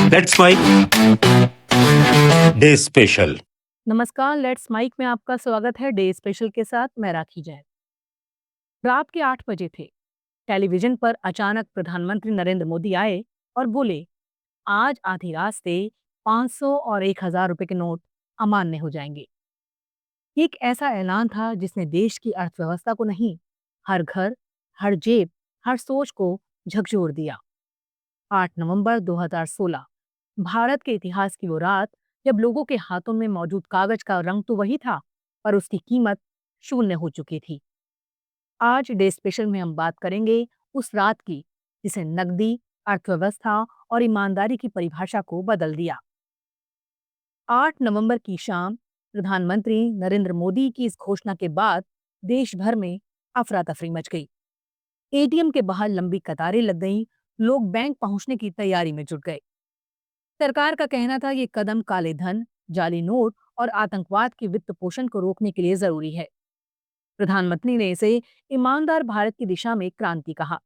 Let's Mike day special. नमस्कार, let's Mike में आपका स्वागत है डे स्पेशल के साथ। मैं राखी जैन। रात के 8 बजे थे। टेलीविजन पर अचानक प्रधानमंत्री नरेंद्र मोदी आए और बोले, आज आधी रात से 500 और 1000 रुपए के नोट अमान्य हो जाएंगे। ये एक ऐसा ऐलान था जिसने देश की अर्थव्यवस्था को नहीं, हर घर, हर जेब, हर सोच को झकझोर दिया। 8 नवंबर 2016 भारत के इतिहास की वो रात जब लोगों के हाथों में मौजूद कागज का रंग तो वही था, पर उसकी कीमत शून्य हो चुकी थी। आज डे स्पेशल में हम बात करेंगे उस रात की जिसे नकदी, अर्थव्यवस्था और ईमानदारी की परिभाषा को बदल दिया। 8 नवंबर की शाम प्रधानमंत्री नरेंद्र मोदी की इस घोषणा के बाद देश भर में अफरा तफरी मच गई। एटीएम के बाहर लंबी कतारें लग गईं, लोग बैंक पहुंचने की तैयारी में जुट गए। सरकार का कहना था ये कदम काले धन, जाली नोट और आतंकवाद के वित्त पोषण को रोकने के लिए जरूरी है। प्रधानमंत्री ने इसे ईमानदार भारत की दिशा में क्रांति कहा।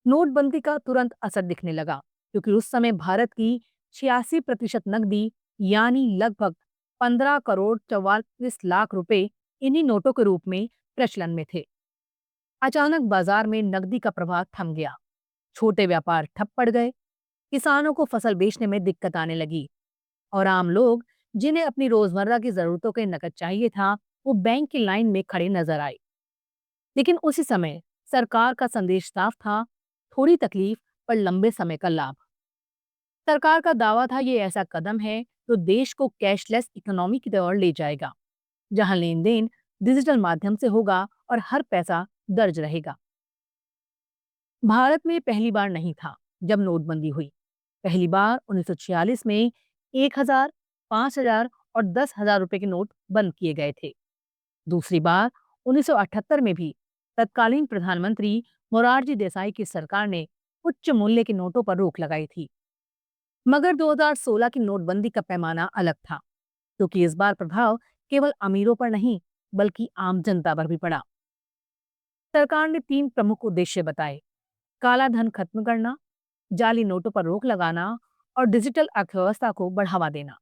नोटबंदी का तुरंत असर दिखने लगा क्योंकि उस समय भारत की 86% नकदी यानी लगभग 15 करोड़ 44 लाख रुपए इन्हीं नोटों के रूप में प्रचलन में थे। अचानक बाजार में नकदी का प्रवाह थम गया। छोटे व्यापार ठप पड़ गए। किसानों को फसल बेचने में दिक्कत आने लगी और आम लोग जिन्हें अपनी रोजमर्रा की जरूरतों के नकद चाहिए था, वो बैंक की लाइन में खड़े नजर आए। लेकिन उसी समय सरकार का संदेश साफ था, थोड़ी तकलीफ पर लंबे समय का लाभ। सरकार का दावा था ये ऐसा कदम है जो देश को कैशलेस इकोनॉमी की तरफ ले जाएगा, जहां लेन देन डिजिटल माध्यम से होगा और हर पैसा दर्ज रहेगा। भारत में पहली बार नहीं था जब नोटबंदी हुई। पहली बार 1946 में 1000, 5000 और 10,000 रुपए के नोट बंद किए गए थे। दूसरी बार 1978 में भी तत्कालीन प्रधानमंत्री मोरारजी देसाई की सरकार ने उच्च मूल्य के नोटों पर रोक लगाई थी। मगर 2016 की नोटबंदी का पैमाना अलग था, क्योंकि इस बार प्रभाव केवल अमीरों पर नहीं बल्कि आम जनता पर भी पड़ा। सरकार ने 3 प्रमुख उद्देश्य बताए: काला धन खत्म करना, जाली नोटों पर रोक लगाना और डिजिटल अर्थव्यवस्था को बढ़ावा देना।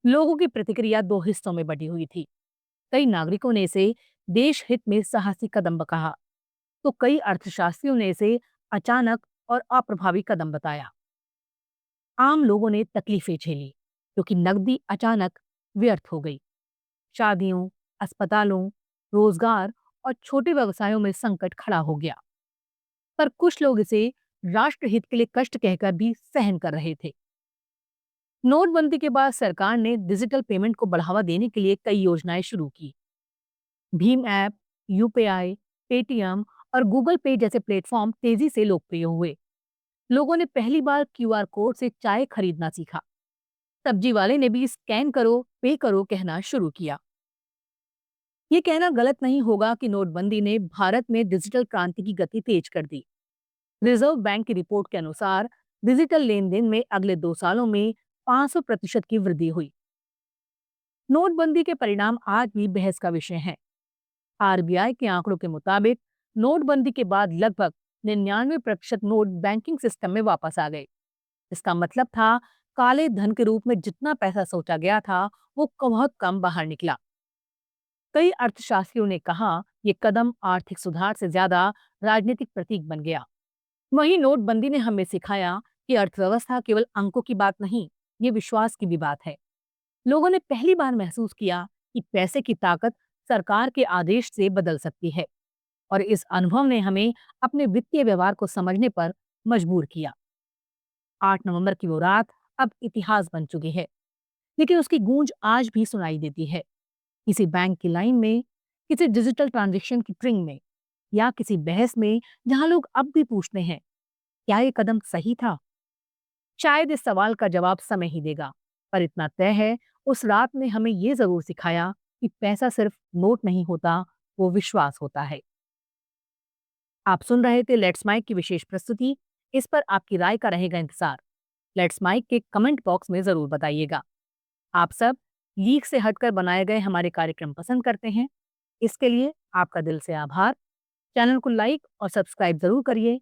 लोगों की प्रतिक्रिया दो हिस्सों में बटी हुई थी। कई नागरिकों ने इसे देश हित में साहसी कदम कहा, तो कई अर्थशास्त्रियों ने इसे अचानक और अप्रभावी कदम बताया। आम लोगों ने तकलीफें झेली क्योंकि नकदी अचानक व्यर्थ हो गई। शादियों, अस्पतालों, रोजगार और छोटे व्यवसायों में संकट खड़ा हो गया। पर कुछ लोग इसे राष्ट्रहित के लिए कष्ट कहकर भी सहन कर रहे थे। नोटबंदी के बाद सरकार ने डिजिटल पेमेंट को बढ़ावा देने के लिए कई योजनाएं शुरू की। भीम ऐप, यूपीआई, पेटीएम और गूगल पे जैसे प्लेटफॉर्म तेजी से लोकप्रिय हुए। लोगों ने पहली बार क्यूआर कोड से चाय खरीदना सीखा। सब्जी वाले ने भी स्कैन करो, पे करो कहना शुरू किया। ये कहना गलत नहीं होगा कि नोटबंदी ने भारत में डिजिटल क्रांति की गति तेज कर दी। रिजर्व बैंक की रिपोर्ट के अनुसार डिजिटल लेन देन में अगले 2 सालों में 500% की वृद्धि हुई। नोटबंदी के परिणाम आज भी बहस का विषय हैं। आरबीआई के आंकड़ों के मुताबिक नोटबंदी के बाद लगभग 99% नोट बैंकिंग सिस्टम में वापस आ गए। इसका मतलब था काले धन के रूप में जितना पैसा सोचा गया था वो बहुत कम बाहर निकला। कई अर्थशास्त्रियों ने कहा ये कदम आर्थिक सुधार से ज्यादा राजनीतिक प्रतीक बन गया। वहीं नोटबंदी ने हमें सिखाया कि अर्थव्यवस्था केवल अंकों की बात नहीं, ये विश्वास की भी बात है। लोगों ने पहली बार महसूस किया कि पैसे की ताकत सरकार के आदेश से बदल सकती है और इस अनुभव ने हमें अपने वित्तीय व्यवहार को समझने पर मजबूर किया। 8 नवंबर की वो रात अब इतिहास बन चुकी है, लेकिन उसकी गूंज आज भी सुनाई देती है। किसी बैंक की लाइन में, किसी डिजिटल ट्रांजेक्शन की ट्रिंग में या किसी बहस में जहां लोग अब भी पूछते हैं, क्या ये कदम सही था? शायद इस सवाल का जवाब समय ही देगा, पर इतना तय है उस रात ने हमें ये जरूर सिखाया कि पैसा सिर्फ नोट नहीं होता, वो विश्वास होता है। आप सुन रहे थे लेट्स माइक की विशेष प्रस्तुति। इस पर आपकी राय का रहेगा इंतजार। लेट्स माइक के कमेंट बॉक्स में जरूर बताइएगा। आप सब लीक से हटकर बनाए गए हमारे कार्यक्रम पसंद करते हैं, इसके लिए आपका दिल से आभार। चैनल को लाइक और सब्सक्राइब जरूर करिए